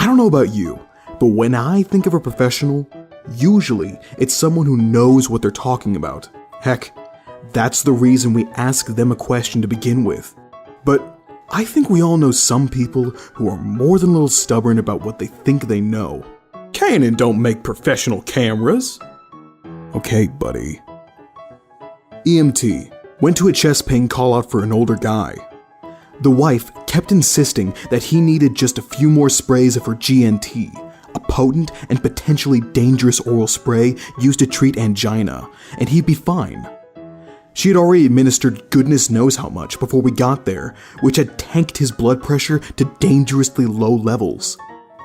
don't know about you, but when I think of a professional, usually it's someone who knows what they're talking about. Heck, that's the reason we ask them a question to begin with. But I think we all know some people who are more than a little stubborn about what they think they know. Canon don't make professional cameras. Okay, buddy. EMT went to a chest pain call out for an older guy. The wife kept insisting that he needed just a few more sprays of her GNT, a potent and potentially dangerous oral spray used to treat angina, and he'd be fine. She had already administered goodness knows how much before we got there, which had tanked his blood pressure to dangerously low levels.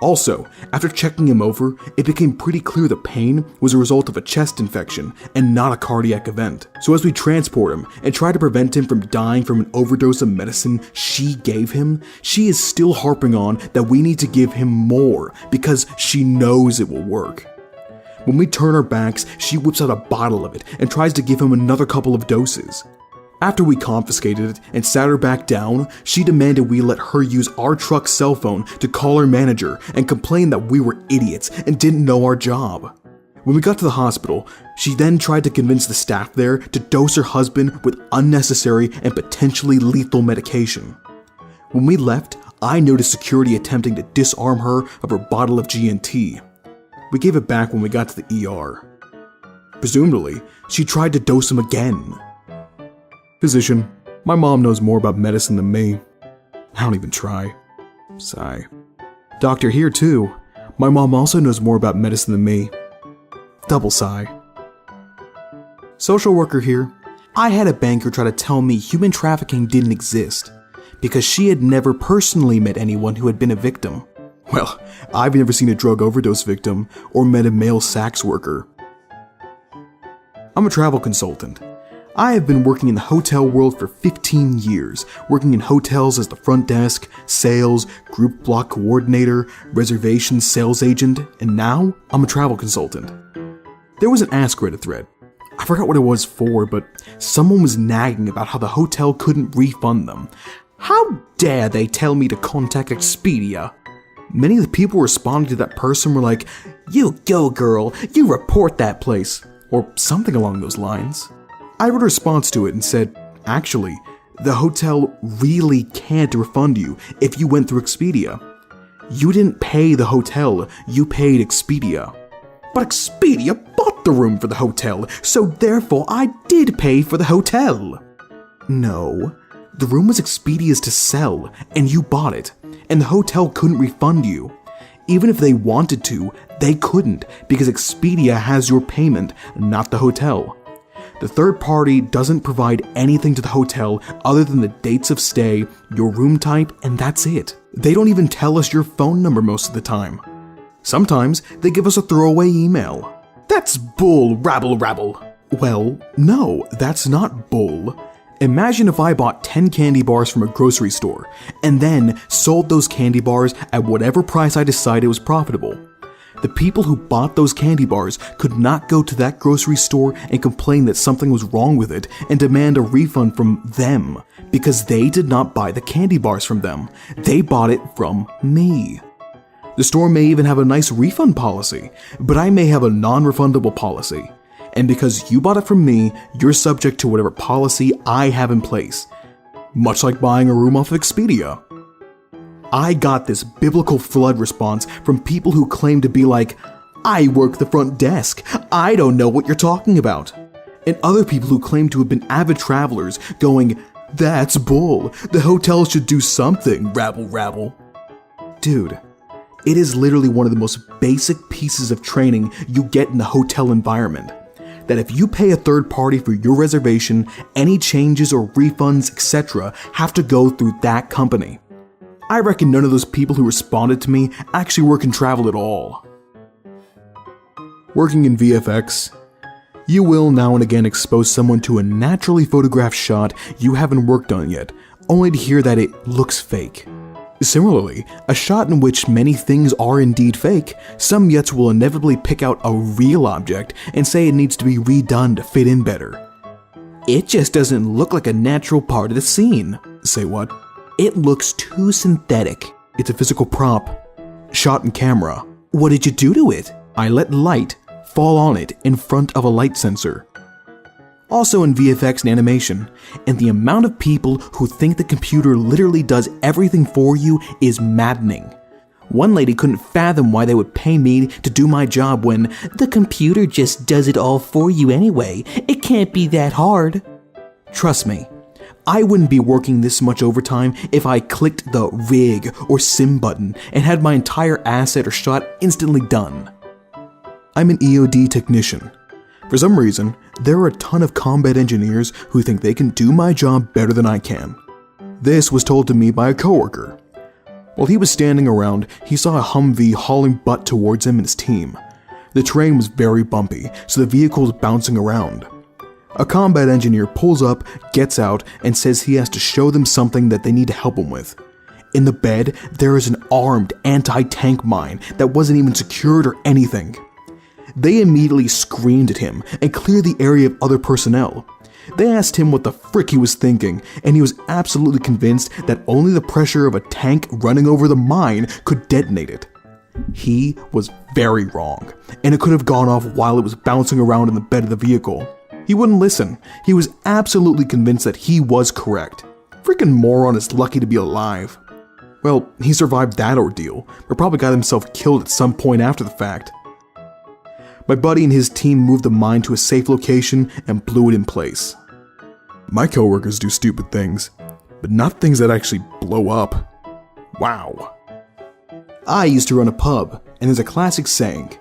Also, after checking him over, it became pretty clear the pain was a result of a chest infection and not a cardiac event. So as we transport him and try to prevent him from dying from an overdose of medicine she gave him, she is still harping on that we need to give him more because she knows it will work. When we turn our backs, she whips out a bottle of it and tries to give him another couple of doses. After we confiscated it and sat her back down, she demanded we let her use our truck's cell phone to call her manager and complain that we were idiots and didn't know our job. When we got to the hospital, she then tried to convince the staff there to dose her husband with unnecessary and potentially lethal medication. When we left, I noticed security attempting to disarm her of her bottle of GNT. We gave it back when we got to the ER. Presumably, she tried to dose him again. Physician, my mom knows more about medicine than me. I don't even try. Sigh. Doctor here too. My mom also knows more about medicine than me. Double sigh. Social worker here. I had a banker try to tell me human trafficking didn't exist because she had never personally met anyone who had been a victim. Well, I've never seen a drug overdose victim or met a male sex worker. I'm a travel consultant. I have been working in the hotel world for 15 years, working in hotels as the front desk, sales, group block coordinator, reservations sales agent, and now I'm a travel consultant. There was an AskReddit thread. I forgot what it was for, but someone was nagging about how the hotel couldn't refund them. How dare they tell me to contact Expedia? Many of the people responding to that person were like, "You go girl, you report that place," or something along those lines. I wrote a response to it and said, actually, the hotel really can't refund you if you went through Expedia. You didn't pay the hotel, you paid Expedia. But Expedia bought the room for the hotel, so therefore I did pay for the hotel. No, the room was Expedia's to sell, and you bought it, and the hotel couldn't refund you. Even if they wanted to, they couldn't, because Expedia has your payment, not the hotel. The third party doesn't provide anything to the hotel other than the dates of stay, your room type, and that's it. They don't even tell us your phone number most of the time. Sometimes they give us a throwaway email. That's bull, rabble, rabble. Well, no, that's not bull. Imagine if I bought 10 candy bars from a grocery store and then sold those candy bars at whatever price I decided was profitable. The people who bought those candy bars could not go to that grocery store and complain that something was wrong with it and demand a refund from them because they did not buy the candy bars from them. They bought it from me. The store may even have a nice refund policy, but I may have a non-refundable policy. And because you bought it from me, you're subject to whatever policy I have in place. Much like buying a room off of Expedia. I got this biblical flood response from people who claim to be like, "I work the front desk, I don't know what you're talking about." And other people who claim to have been avid travelers going, "That's bull, the hotel should do something, rabble rabble." Dude, it is literally one of the most basic pieces of training you get in the hotel environment. That if you pay a third party for your reservation, any changes or refunds, etc. have to go through that company. I reckon none of those people who responded to me actually work in travel at all. Working in VFX, you will now and again expose someone to a naturally photographed shot you haven't worked on yet, only to hear that it looks fake. Similarly, a shot in which many things are indeed fake, some yet will inevitably pick out a real object and say it needs to be redone to fit in better. It just doesn't look like a natural part of the scene. Say what? It looks too synthetic. It's a physical prop. Shot in camera. What did you do to it? I let light fall on it in front of a light sensor. Also in VFX and animation, and the amount of people who think the computer literally does everything for you is maddening. One lady couldn't fathom why they would pay me to do my job when the computer just does it all for you anyway. It can't be that hard. Trust me, I wouldn't be working this much overtime if I clicked the rig or sim button and had my entire asset or shot instantly done. I'm an EOD technician. For some reason, there are a ton of combat engineers who think they can do my job better than I can. This was told to me by a coworker. While he was standing around, he saw a Humvee hauling butt towards him and his team. The terrain was very bumpy, so the vehicle was bouncing around. A combat engineer pulls up, gets out, and says he has to show them something that they need to help him with. In the bed, there is an armed anti-tank mine that wasn't even secured or anything. They immediately screamed at him and cleared the area of other personnel. They asked him what the frick he was thinking, and he was absolutely convinced that only the pressure of a tank running over the mine could detonate it. He was very wrong, and it could have gone off while it was bouncing around in the bed of the vehicle. He wouldn't listen. He was absolutely convinced that he was correct. Freaking moron is lucky to be alive. Well, he survived that ordeal, but probably got himself killed at some point after the fact. My buddy and his team moved the mine to a safe location and blew it in place. My coworkers do stupid things, but not things that actually blow up. Wow. I used to run a pub, and there's a classic saying,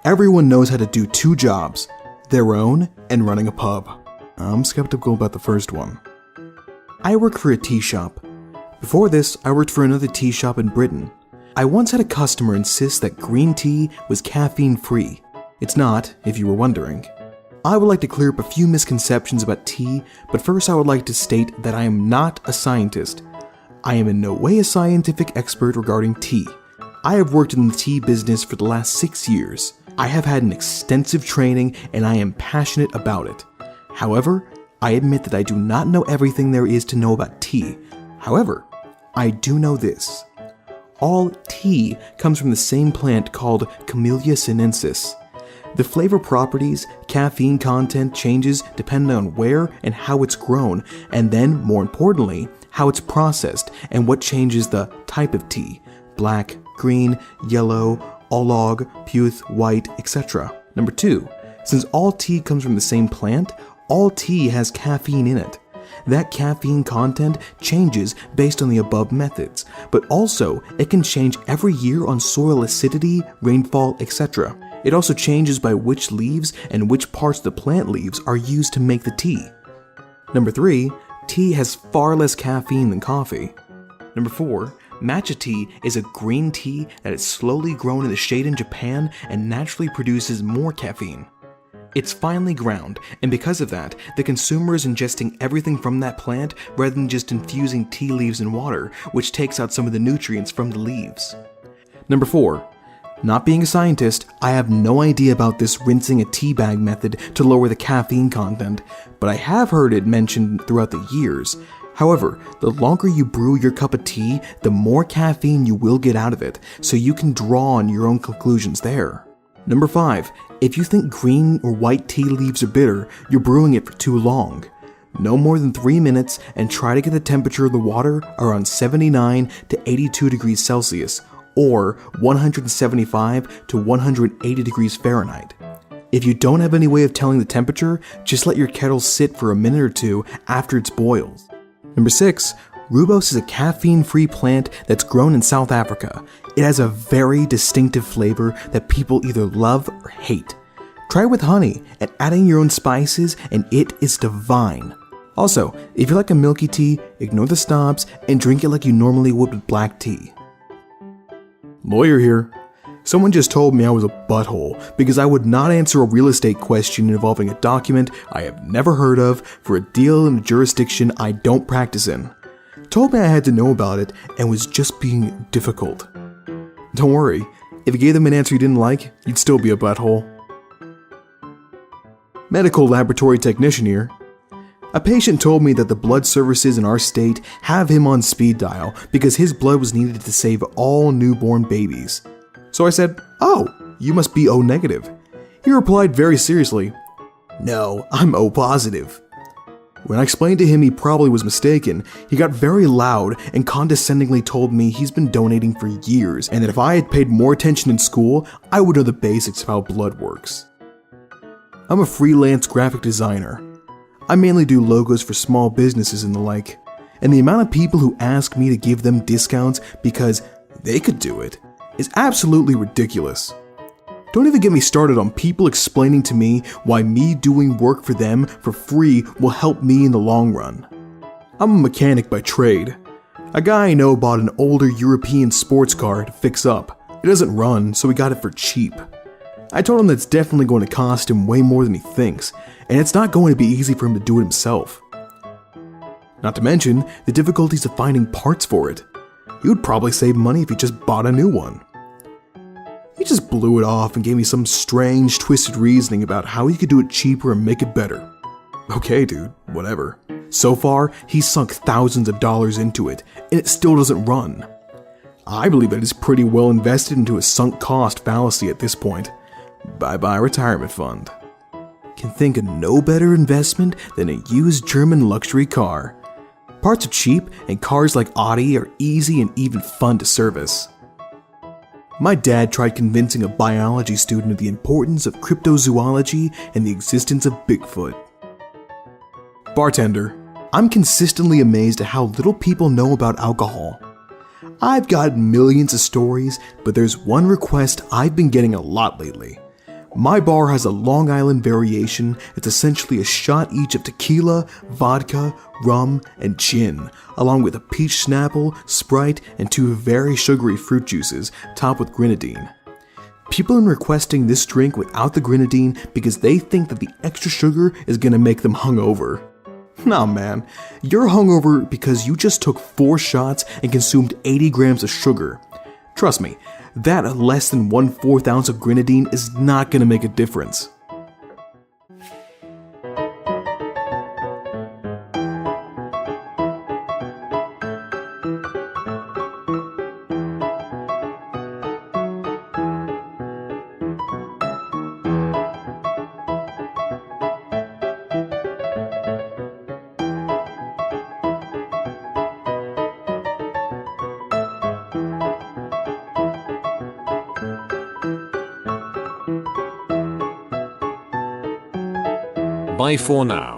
everyone knows how to do two jobs, their own and running a pub. I'm skeptical about the first one. I work for a tea shop. Before this, I worked for another tea shop in Britain. I once had a customer insist that green tea was caffeine-free. It's not, if you were wondering. I would like to clear up a few misconceptions about tea, but first I would like to state that I am not a scientist. I am in no way a scientific expert regarding tea. I have worked in the tea business for the last 6 years. I have had an extensive training and I am passionate about it. However, I admit that I do not know everything there is to know about tea. However, I do know this. All tea comes from the same plant called Camellia sinensis. The flavor properties, caffeine content changes depending on where and how it's grown, and then, more importantly, how it's processed and what changes the type of tea: black, green, yellow, oolong, puth, white, etc. Number 2, since all tea comes from the same plant, all tea has caffeine in it. That caffeine content changes based on the above methods, but also it can change every year on soil acidity, rainfall, etc. It also changes by which leaves and which parts of the plant leaves are used to make the tea. Number 3, tea has far less caffeine than coffee. Number 4, matcha tea is a green tea that is slowly grown in the shade in Japan and naturally produces more caffeine. It's finely ground, and because of that, the consumer is ingesting everything from that plant rather than just infusing tea leaves in water, which takes out some of the nutrients from the leaves. Number 4, not being a scientist, I have no idea about this rinsing a tea bag method to lower the caffeine content, but I have heard it mentioned throughout the years. However, the longer you brew your cup of tea, the more caffeine you will get out of it, so you can draw on your own conclusions there. Number 5, if you think green or white tea leaves are bitter, you're brewing it for too long. No more than 3 minutes and try to get the temperature of the water around 79 to 82 degrees Celsius, or 175 to 180 degrees Fahrenheit. If you don't have any way of telling the temperature, just let your kettle sit for a minute or two after it's boiled. Number 6, rooibos is a caffeine-free plant that's grown in South Africa. It has a very distinctive flavor that people either love or hate. Try it with honey and adding your own spices, and it is divine. Also, if you like a milky tea, ignore the snobs and drink it like you normally would with black tea. Lawyer here. Someone just told me I was a butthole because I would not answer a real estate question involving a document I have never heard of for a deal in a jurisdiction I don't practice in. Told me I had to know about it and was just being difficult. Don't worry, if you gave them an answer you didn't like, you'd still be a butthole. Medical laboratory technician here. A patient told me that the blood services in our state have him on speed dial because his blood was needed to save all newborn babies. So I said, "Oh, you must be O negative." He replied very seriously, "No, I'm O positive." When I explained to him he probably was mistaken, he got very loud and condescendingly told me he's been donating for years and that if I had paid more attention in school, I would know the basics of how blood works. I'm a freelance graphic designer. I mainly do logos for small businesses and the like, and the amount of people who ask me to give them discounts because they could do it is absolutely ridiculous. Don't even get me started on people explaining to me why me doing work for them for free will help me in the long run. I'm a mechanic by trade. A guy I know bought an older European sports car to fix up. It doesn't run, so he got it for cheap. I told him that it's definitely going to cost him way more than he thinks, and it's not going to be easy for him to do it himself. Not to mention the difficulties of finding parts for it. He would probably save money if he just bought a new one. He just blew it off and gave me some strange, twisted reasoning about how he could do it cheaper and make it better. Okay, dude, whatever. So far, he's sunk thousands of dollars into it, and it still doesn't run. I believe that it's pretty well invested into a sunk cost fallacy at this point. Bye-bye retirement fund. Can think of no better investment than a used German luxury car. Parts are cheap, and cars like Audi are easy and even fun to service. My dad tried convincing a biology student of the importance of cryptozoology and the existence of Bigfoot. Bartender, I'm consistently amazed at how little people know about alcohol. I've gotten millions of stories, but there's one request I've been getting a lot lately. My bar has a Long Island variation. It's essentially a shot each of tequila, vodka, rum, and gin, along with a peach Snapple, Sprite, and 2 very sugary fruit juices, topped with grenadine. People are requesting this drink without the grenadine because they think that the extra sugar is gonna make them hungover. Nah man, you're hungover because you just took 4 shots and consumed 80 grams of sugar. Trust me, that less than 1/4 ounce of grenadine is not gonna make a difference. Bye for now.